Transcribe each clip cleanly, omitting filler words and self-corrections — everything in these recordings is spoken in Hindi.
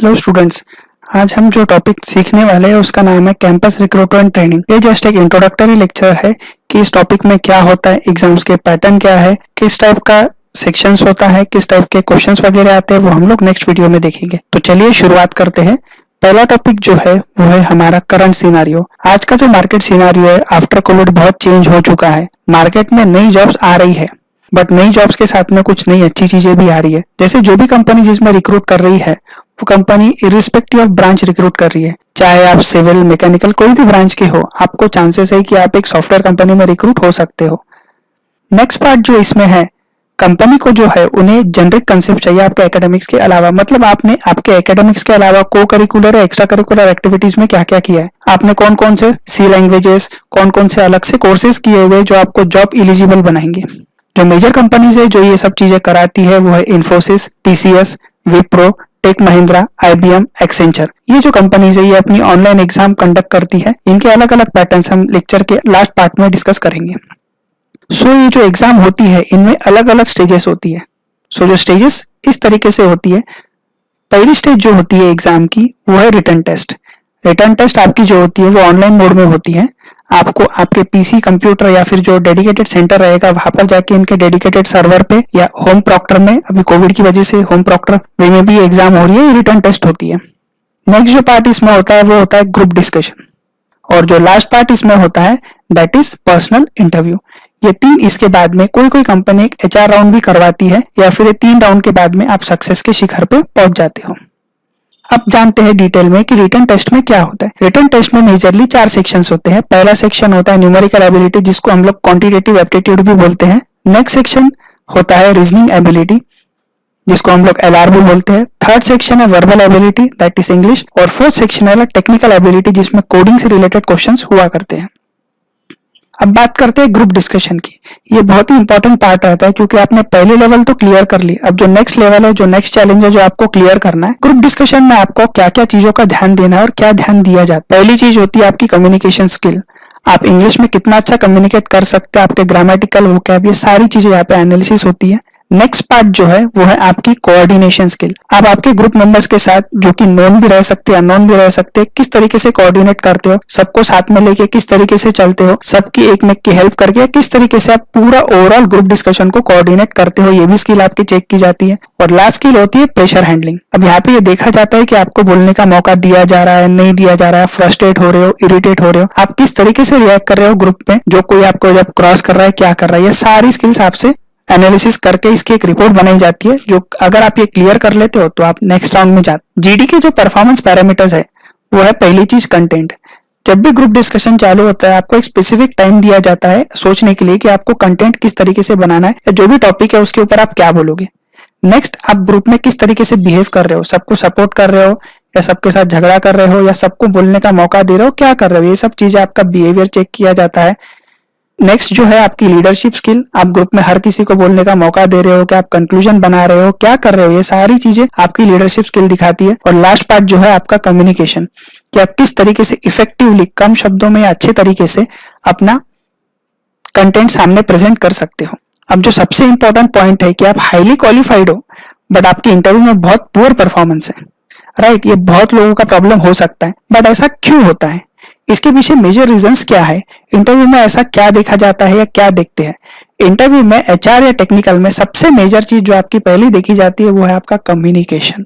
हेलो स्टूडेंट्स, आज हम जो टॉपिक सीखने वाले हैं उसका नाम है कैंपस रिक्रूटमेंट ट्रेनिंग। ये जस्ट एक इंट्रोडक्टरी लेक्चर है कि इस टॉपिक में क्या होता है, एग्जाम्स के पैटर्न क्या है, किस टाइप का सेक्शंस होता है, किस टाइप के क्वेश्चंस वगैरह आते हैं, वो हम लोग नेक्स्ट वीडियो में देखेंगे। तो चलिए शुरुआत करते हैं। पहला टॉपिक जो है वो है हमारा करंट सिनारियो। आज का जो मार्केट सिनारियो है आफ्टर कोविड बहुत चेंज हो चुका है। मार्केट में नई जॉब्स आ रही है, बट नई जॉब्स के साथ में कुछ नई अच्छी चीजें भी आ रही है। जैसे जो भी कंपनी जिसमें रिक्रूट कर रही है वो company irrespective of branch recruit कर रही है, चाहे आप सिविल, मैकेनिकल, कोई भी ब्रांच के हो, आपको चांसेस है कि आप एक सॉफ्टवेयर कंपनी में रिक्रूट हो सकते हो। नेक्स्ट पार्ट जो इसमें है, कंपनी को जो है उन्हें जेनरिक कंसेप्ट चाहिए आपके एकेडमिक्स के अलावा। मतलब आपने आपके एकेडमिक्स के अलावा को करिकुलर या एक्स्ट्रा करिकुलर एक्टिविटीज में क्या क्या किया है, आपने कौन कौन से सी लैंग्वेजेस, कौन कौन से अलग से कोर्सेज किए हुए जो आपको जॉब एलिजिबल बनाएंगे। जो मेजर कंपनीज है जो ये सब चीजें कराती है वो है इन्फोसिस, टीसीएस, विप्रो, टेक महिंद्रा, आईबीएम, एक्सेंचर। ये जो कंपनीज है ये अपनी ऑनलाइन एग्जाम कंडक्ट करती है। इनके अलग अलग पैटर्न्स हम लेक्चर के लास्ट पार्ट में डिस्कस करेंगे। ये जो एग्जाम होती है इनमें अलग अलग स्टेजेस होती है। जो स्टेजेस इस तरीके से होती है, पहली स्टेज जो होती है एग्जाम की वो है रिटन टेस्ट। रिटन टेस्ट आपकी जो होती है वो ऑनलाइन मोड में होती है। आपको आपके पीसी, कंप्यूटर या फिर जो डेडिकेटेड सेंटर रहेगा वहां पर जाके इनके डेडिकेटेड सर्वर पे या होम प्रॉक्टर में, अभी कोविड की वजह से होम प्रॉक्टर में भी एग्जाम हो रही है, रिटन टेस्ट होती है। नेक्स्ट जो पार्ट इसमें होता है वो होता है ग्रुप डिस्कशन, और जो लास्ट पार्ट इसमें होता है दैट इज पर्सनल इंटरव्यू। ये तीन, इसके बाद में कोई कोई कंपनी एक एचआर राउंड भी करवाती है, या फिर ये 3 राउंड के बाद में आप सक्सेस के शिखर पे पहुंच जाते हो। अब जानते हैं डिटेल में कि रिटन टेस्ट में क्या होता है। रिटन टेस्ट में मेजरली 4 सेक्शंस होते हैं। पहला सेक्शन होता है न्यूमेरिकल एबिलिटी, जिसको हम लोग क्वांटिटेटिव एप्टीट्यूड भी बोलते हैं। नेक्स्ट सेक्शन होता है रीजनिंग एबिलिटी, जिसको हम लोग एलआरबी बोलते हैं। थर्ड सेक्शन है verbal ability, that is English. और फोर्थ सेक्शन है टेक्निकल एबिलिटी, जिसमें कोडिंग से रिलेटेड क्वेश्चंस हुआ करते हैं। अब बात करते हैं ग्रुप डिस्कशन की। ये बहुत ही इंपॉर्टेंट पार्ट रहता है क्योंकि आपने पहले लेवल तो क्लियर कर ली। अब जो नेक्स्ट लेवल है, जो नेक्स्ट चैलेंज है, जो आपको क्लियर करना है, ग्रुप डिस्कशन में आपको क्या क्या चीजों का ध्यान देना है और क्या ध्यान दिया जाता है। पहली चीज होती है आपकी कम्युनिकेशन स्किल। आप इंग्लिश में कितना अच्छा कम्युनिकेट कर सकते हैं, आपके ग्रामेटिकल वोकैब, ये सारी चीजें यहाँ पे एनालिसिस होती है। नेक्स्ट पार्ट जो है वो है आपकी कोऑर्डिनेशन स्किल। आप आपके ग्रुप मेंबर्स के साथ, जो कि नोन भी रह सकते हैं, अननोन भी रह सकते हैं, किस तरीके से कोऑर्डिनेट करते हो, सबको साथ में लेके किस तरीके से चलते हो, सबकी एक में की हेल्प करके किस तरीके से आप पूरा ओवरऑल ग्रुप डिस्कशन को कोऑर्डिनेट करते हो, ये भी स्किल आपकी चेक की जाती है। और लास्ट स्किल होती है प्रेशर हैंडलिंग। अब यहाँ पे ये देखा जाता है कि आपको बोलने का मौका दिया जा रहा है, नहीं दिया जा रहा है, फ्रस्ट्रेट हो रहे हो, इरिटेट हो रहे हो, आप किस तरीके से रिएक्ट कर रहे हो ग्रुप में, जो कोई आपको जब क्रॉस कर रहा है क्या कर रहा है, ये सारी स्किल्स आपसे एनालिसिस करके इसकी एक रिपोर्ट बनाई जाती है। जो अगर आप ये क्लियर कर लेते हो तो आप नेक्स्ट राउंड में जाते। जीडी के जो परफॉर्मेंस पैरामीटर्स है वो है पहली चीज कंटेंट। जब भी ग्रुप डिस्कशन चालू होता है आपको एक स्पेसिफिक टाइम दिया जाता है सोचने के लिए कि आपको कंटेंट किस तरीके से बनाना है, या जो भी टॉपिक है उसके ऊपर आप क्या बोलोगे। नेक्स्ट, आप ग्रुप में किस तरीके से बिहेव कर रहे हो, सबको सपोर्ट कर रहे हो या सबके साथ झगड़ा कर रहे हो, या सबको बोलने का मौका दे रहे हो, क्या कर रहे हो, ये सब चीजें आपका बिहेवियर चेक किया जाता है। नेक्स्ट जो है आपकी लीडरशिप स्किल। आप ग्रुप में हर किसी को बोलने का मौका दे रहे हो, क्या आप कंक्लूजन बना रहे हो, क्या कर रहे हो, ये सारी चीजें आपकी लीडरशिप स्किल दिखाती है। और लास्ट पार्ट जो है आपका कम्युनिकेशन, कि आप किस तरीके से इफेक्टिवली, कम शब्दों में या अच्छे तरीके से अपना कंटेंट सामने प्रेजेंट कर सकते हो। अब जो सबसे इंपॉर्टेंट पॉइंट है कि आप हाईली क्वालिफाइड हो बट आपके इंटरव्यू में बहुत पुअर परफॉर्मेंस है, राइट। ये बहुत लोगों का प्रॉब्लम हो सकता है, बट ऐसा क्यों होता है, इसके पीछे मेजर रीजंस क्या है, इंटरव्यू में ऐसा क्या देखा जाता है या क्या देखते हैं। इंटरव्यू में एचआर या टेक्निकल में सबसे मेजर चीज जो आपकी पहली देखी जाती है वो है आपका कम्युनिकेशन।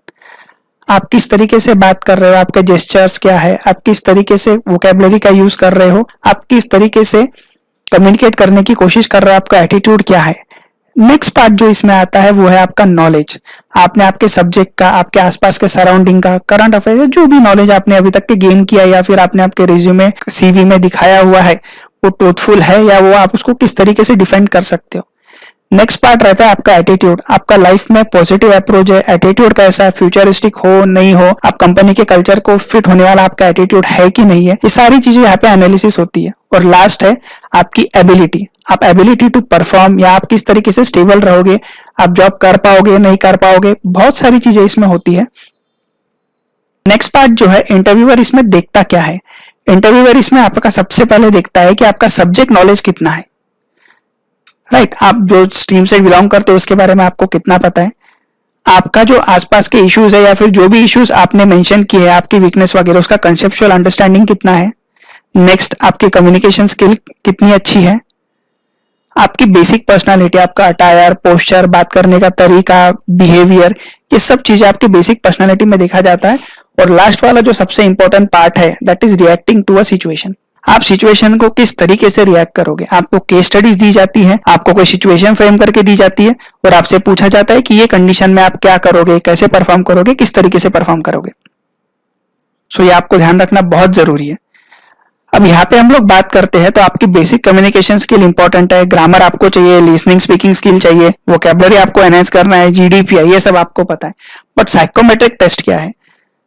आप किस तरीके से बात कर रहे हो, आपके जेस्चर्स क्या है, आप किस तरीके से वोकैबुलरी का यूज कर रहे हो, आप किस तरीके से कम्युनिकेट करने की कोशिश कर रहे हो, आपका एटीट्यूड क्या है। नेक्स्ट पार्ट जो इसमें आता है वो है आपका नॉलेज। आपने आपके सब्जेक्ट का, आपके आसपास के सराउंडिंग का, करंट अफेयर, जो भी नॉलेज आपने अभी तक के गेन किया या फिर आपने आपके रिज्यूमे, सीवी में दिखाया हुआ है, वो ट्रूथफुल है या वो आप उसको किस तरीके से डिफेंड कर सकते हो। नेक्स्ट पार्ट रहता है आपका एटीट्यूड। आपका लाइफ में पॉजिटिव अप्रोच है, एटीट्यूड कैसा है, फ्यूचरिस्टिक हो नहीं हो, आप कंपनी के कल्चर को फिट होने वाला आपका एटीट्यूड है कि नहीं है, ये सारी चीजें यहाँ पे एनालिसिस होती है। और लास्ट है आपकी एबिलिटी। आप एबिलिटी टू परफॉर्म, या आप किस तरीके से स्टेबल रहोगे, आप जॉब कर पाओगे नहीं कर पाओगे, बहुत सारी चीजें इसमें होती है। नेक्स्ट पार्ट जो है इंटरव्यूअर इसमें देखता क्या है। इंटरव्यूअर इसमें आपका सबसे पहले देखता है कि आपका सब्जेक्ट नॉलेज कितना है, राइट। आप जो स्ट्रीम से बिलोंग करते हो उसके बारे में आपको कितना पता है, आपका जो आसपास के इश्यूज है या फिर जो भी इश्यूज आपने मेंशन किए हैं, आपकी वीकनेस वगैरह, उसका कंसेप्चुअल अंडरस्टैंडिंग कितना है। नेक्स्ट, आपकी कम्युनिकेशन स्किल कितनी अच्छी है। आपकी बेसिक पर्सनालिटी, आपका अटायर, पोस्चर, बात करने का तरीका, बिहेवियर, ये सब चीजें आपकी बेसिक पर्सनालिटी में देखा जाता है। और लास्ट वाला जो सबसे इंपॉर्टेंट पार्ट है, that is reacting to a situation. आप सिचुएशन को किस तरीके से रिएक्ट करोगे। आपको केस स्टडीज दी जाती है, आपको कोई सिचुएशन फ्रेम करके दी जाती है और आपसे पूछा जाता है कि ये कंडीशन में आप क्या करोगे, कैसे परफॉर्म करोगे, किस तरीके से परफॉर्म करोगे। सो ये आपको ध्यान रखना बहुत जरूरी है। अब यहाँ पे हम लोग बात करते हैं तो आपकी बेसिक कम्युनिकेशन स्किल इंपॉर्टेंट है, ग्रामर आपको चाहिए, लिसनिंग स्पीकिंग स्किल चाहिए, वोकैबुलरी आपको एनहांस करना है, जीडीपी है, ये सब आपको पता है। बट साइकोमेट्रिक टेस्ट क्या है?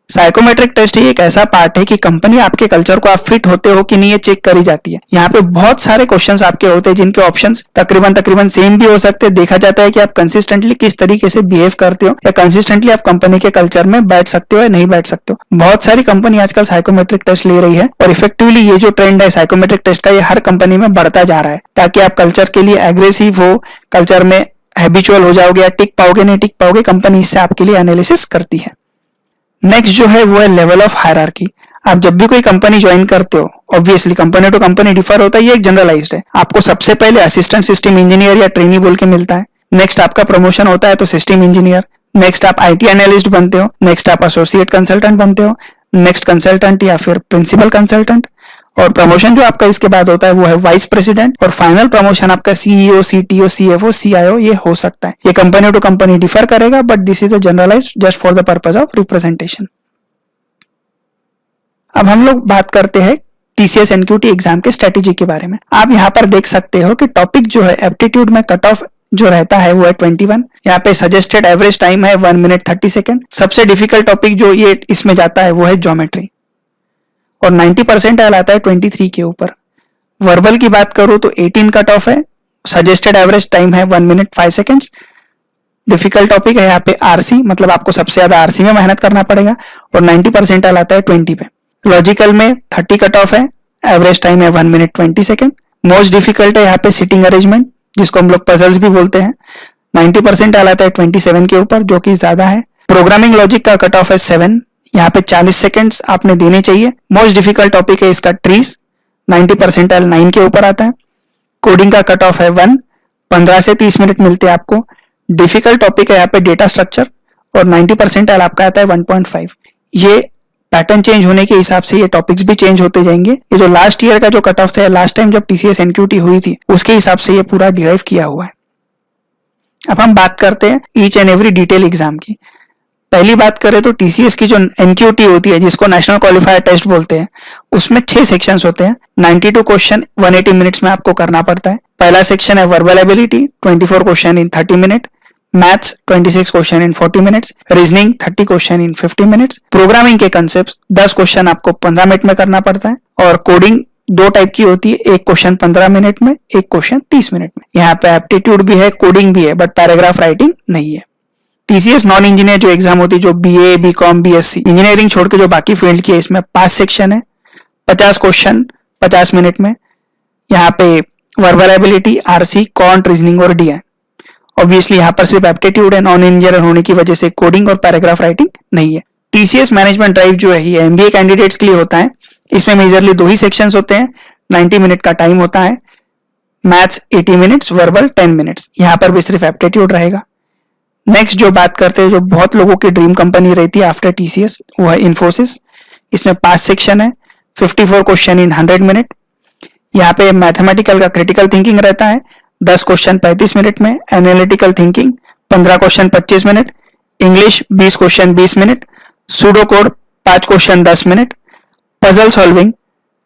साइकोमेट्रिक टेस्ट एक ऐसा पार्ट है कि कंपनी आपके कल्चर को आप फिट होते हो कि नहीं ये चेक करी जाती है। यहाँ पे बहुत सारे क्वेश्चंस आपके होते हैं जिनके ऑप्शंस तकरीबन सेम भी हो सकते हैं। देखा जाता है कि आप कंसिस्टेंटली किस तरीके से बिहेव करते हो या कंसिस्टेंटली आप कंपनी के कल्चर में बैठ सकते हो या नहीं बैठ सकते हो। बहुत सारी कंपनी आजकल साइकोमेट्रिक टेस्ट ले रही है और इफेक्टिवली ये जो ट्रेंड है साइकोमेट्रिक टेस्ट का, ये हर कंपनी में बढ़ता जा रहा है ताकि आप कल्चर के लिए एग्रेसिव हो, कल्चर में हैबिचुअल हो जाओगे या टिक पाओगे नहीं टिक पाओगे, कंपनी इससे आपके लिए एनालिसिस करती है। नेक्स्ट जो है वो है लेवल ऑफ हायरार्की। आप जब भी कोई कंपनी ज्वाइन करते हो, obviously company to company differ होता है, ये एक जनरलाइज्ड है। आपको सबसे पहले असिस्टेंट सिस्टम इंजीनियर या ट्रेनी बोल के मिलता है। नेक्स्ट आपका प्रमोशन होता है तो सिस्टम इंजीनियर। नेक्स्ट आप आईटी एनालिस्ट बनते हो। नेक्स्ट आप एसोसिएट कंसल्टेंट बनते हो। नेक्स्ट कंसल्टेंट या फिर प्रिंसिपल कंसल्टेंट। और प्रमोशन जो आपका इसके बाद होता है वो है वाइस प्रेसिडेंट। और फाइनल प्रमोशन आपका सीईओ, सीटीओ, सीएफओ, सीआईओ ये हो सकता है। ये कंपनी टू कंपनी डिफर करेगा but this is a generalized just for the purpose of representation. अब हम लोग बात करते हैं टीसीएस एनक्यूटी एग्जाम के स्ट्रेटेजी के बारे में। आप यहाँ पर देख सकते हो कि टॉपिक जो है एप्टीट्यूड में कट ऑफ जो रहता है वो है 21। यहाँ पे सजेस्टेड एवरेज टाइम है 1 मिनट 30 सेकेंड। सबसे डिफिकल्ट टॉपिक जो ये इसमें जाता है वो है ज्योमेट्री और 90% आता है 23 के ऊपर। वर्बल की बात करूं तो 18 कट ऑफ है, सजेस्टेड एवरेज टाइम है 1 मिनट 5 सेकेंड्स। डिफिकल्ट टॉपिक है यहाँ पे आरसी, मतलब आपको सबसे ज्यादा आरसी में मेहनत करना पड़ेगा और 90% आता है 20 पे। लॉजिकल में 30 कट ऑफ है, एवरेज टाइम है 1 मिनट 20 सेकेंड। मोस्ट डिफिकल्ट है यहाँ पे सिटिंग अरेंजमेंट, जिसको हम लोग पजल्स भी बोलते हैं। 90% आता है 27 के ऊपर, जो कि ज्यादा है। प्रोग्रामिंग लॉजिक का कट ऑफ है 7, यहाँ पे 40 सेकेंड्स आपने देने चाहिए। मोस्ट डिफिकल्ट टॉपिक है इसका ट्रीज, 90% 9 के ऊपर आता है। कोडिंग का कट ऑफ है 1, 15 से 30 मिनट मिलते हैं आपको। डिफिकल्ट टॉपिक है यहाँ पे डेटा स्ट्रक्चर और 90% आपका आता है 1.5। ये पैटर्न चेंज होने के हिसाब से ये टॉपिक्स भी चेंज होते जाएंगे। ये जो लास्ट ईयर का जो कट ऑफ था, लास्ट टाइम जब टीसीएस एनक्यूटी हुई थी उसके हिसाब से ये पूरा डिराइव किया हुआ है। अब हम बात करते हैं each and every detail exam की। पहली बात करें तो टीसीएस की जो एनक्यूटी होती है, जिसको नेशनल क्वालिफायर टेस्ट बोलते हैं, उसमें 6 सेक्शंस होते हैं। 92 क्वेश्चन 180 मिनट्स में आपको करना पड़ता है। पहला सेक्शन है verbal ability, 24 question in 30 minute. Maths 26 question in 40 minutes. Reasoning 30 question in 50 minutes. Programming के कंसेप्ट 10 क्वेश्चन आपको 15 मिनट में करना पड़ता है। और कोडिंग 2 टाइप की होती है, एक क्वेश्चन 15 मिनट में, एक क्वेश्चन 30 मिनट में। यहाँ पे एप्टीट्यूड भी है, कोडिंग भी है, बट पैराग्राफ राइटिंग नहीं है। टीसीएस नॉन इंजीनियर जो एग्जाम होती है, जो बीए, बीकॉम, बीएससी, इंजीनियरिंग छोड़ के जो बाकी फील्ड की है, इसमें 5 सेक्शन है, 50 क्वेश्चन 50 मिनट में। यहाँ पे verbal ability, RC, quant, reasoning और डी है। ऑब्वियसली यहाँ पर सिर्फ एप्टीट्यूड है, नॉन इंजीनियर होने की वजह से कोडिंग और पैराग्राफ राइटिंग नहीं है। टीसीएस मैनेजमेंट ड्राइव जो है ये एमबीए कैंडिडेट्स के लिए होता है। इसमें मेजरली 2 ही सेक्शंस होते हैं, 90 मिनट का टाइम होता है। Maths 80 minutes, verbal 10 minutes. यहाँ पर भी सिर्फ एप्टीट्यूड रहेगा। नेक्स्ट जो बात करते हैं, जो बहुत लोगों की ड्रीम कंपनी रहती है आफ्टर टीसीएस, वो है इन्फोसिस। इसमें 5 सेक्शन है, 54 क्वेश्चन इन 100 मिनट। यहाँ पे मैथमेटिकल का क्रिटिकल थिंकिंग रहता है, 10 क्वेश्चन 35 मिनट में। Analytical thinking 15 question 25 minute. English 20 question 20 minute. Pseudo code 5 question 10 minute. Puzzle solving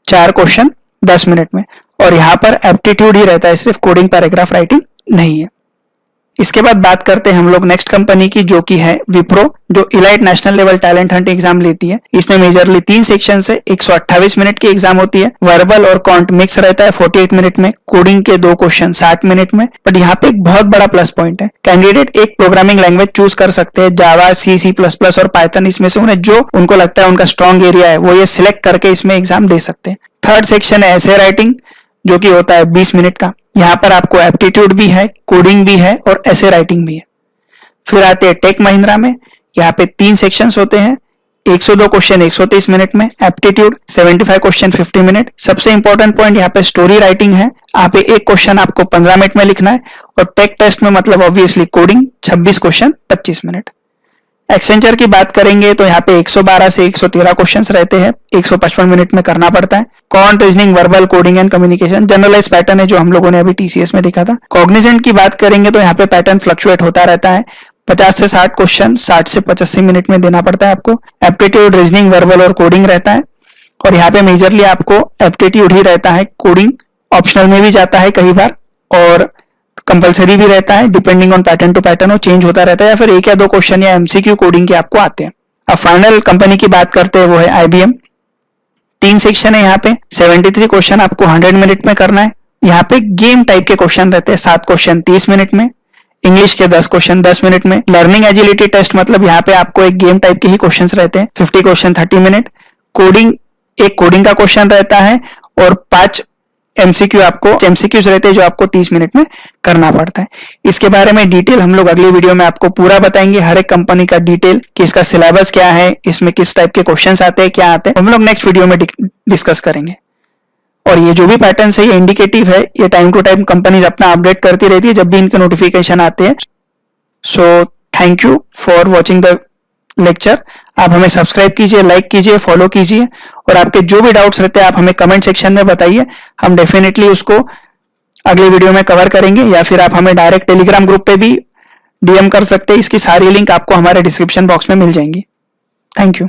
4 question 10 minute में। और यहाँ पर एप्टीट्यूड ही रहता है, सिर्फ कोडिंग पैराग्राफ राइटिंग नहीं है। इसके बाद बात करते हैं हम लोग नेक्स्ट कंपनी की, जो कि है विप्रो, जो elite national level talent Hunt exam लेती है। इसमें मेजरली 3 सेक्शन है, 128 मिनट की एग्जाम होती है। वर्बल और कॉन्ट मिक्स रहता है 48 मिनट में। कोडिंग के 2 क्वेश्चन 60 मिनट में। बट यहाँ पे एक बहुत बड़ा प्लस पॉइंट है, कैंडिडेट एक प्रोग्रामिंग लैंग्वेज चूज कर सकते हैं, जावा, C++ और पाइथन। इसमें से उन्हें जो उनको लगता है उनका स्ट्रॉन्ग एरिया है, वो ये सिलेक्ट करके इसमें एग्जाम दे सकते हैं। थर्ड सेक्शन है एसे राइटिंग, जो कि होता है 20 मिनट का। यहाँ पर आपको एप्टीट्यूड भी है, कोडिंग भी है और एसे राइटिंग भी है। फिर आते हैं टेक महिंद्रा में, यहाँ पे 3 सेक्शंस होते हैं, 102 क्वेश्चन 130 मिनट में, एप्टीट्यूड 75 क्वेश्चन 50 मिनट। सबसे इंपॉर्टेंट पॉइंट यहाँ पे स्टोरी राइटिंग है, यहाँ पे एक क्वेश्चन आपको 15 मिनट में लिखना है, और टेक टेस्ट में मतलब obviously coding 26 question 25 minute. Accenture की बात करेंगे तो यहाँ पे 112 से 113 क्वेश्चंस रहते हैं, 155 मिनट में करना पड़ता है। Quant, reasoning, verbal, coding and communication generalize pattern है जो हम लोगों ने अभी टीसीएस में देखा था। कॉग्निजेंट की बात करेंगे तो यहाँ पे पैटर्न फ्लक्चुएट होता रहता है, 50 से 60 क्वेश्चन 60 से 85 मिनट में देना पड़ता है आपको। एप्टीट्यूड, रीजनिंग, वर्बल और कोडिंग रहता है, और यहाँ पे मेजरली आपको एप्टीट्यूड ही रहता है, कोडिंग ऑप्शनल में भी जाता है कई बार और कंपलसरी भी रहता है, depending on pattern to pattern वो चेंज होता रहता है, या फिर 1 या 2 क्वेश्चन या एमसीक्यू कोडिंग के आपको आते हैं। अब फाइनल कंपनी की बात करते हैं वो है आईबीएम। 3 सेक्शन है यहाँ पे, 73 क्वेश्चन आपको 100 मिनट में करना है। यहाँ पे गेम टाइप के क्वेश्चन रहते हैं, 7 क्वेश्चन 30 मिनट में, इंग्लिश के 10 क्वेश्चन 10 मिनट में। लर्निंग एजिलिटी टेस्ट मतलब यहाँ पे आपको एक गेम टाइप के ही क्वेश्चंस रहते हैं, 50 क्वेश्चन 30 मिनट। कोडिंग, एक कोडिंग का क्वेश्चन रहता है और 5 एमसीक्यू आपको एमसीक्यूज रहते हैं जो आपको 30 मिनट में करना पड़ता है। इसके बारे में डिटेल हम लोग अगली वीडियो में आपको पूरा बताएंगे, हर एक कंपनी का डिटेल कि इसका सिलेबस क्या है, इसमें किस टाइप के क्वेश्चंस आते हैं, क्या आते हैं, हम लोग नेक्स्ट वीडियो में डिस्कस करेंगे। और ये जो भी पैटर्न है ये इंडिकेटिव है, ये टाइम टू टाइम कंपनीज अपना अपडेट करती रहती है जब भी इनके नोटिफिकेशन आते हैं। So thank you for watching the lecture. आप हमें सब्सक्राइब कीजिए, लाइक कीजिए, फॉलो कीजिए, और आपके जो भी डाउट्स रहते हैं आप हमें कमेंट सेक्शन में बताइए, हम डेफिनेटली उसको अगले वीडियो में कवर करेंगे, या फिर आप हमें डायरेक्ट टेलीग्राम ग्रुप पे भी डीएम कर सकते हैं। इसकी सारी लिंक आपको हमारे डिस्क्रिप्शन बॉक्स में मिल जाएंगी। Thank you.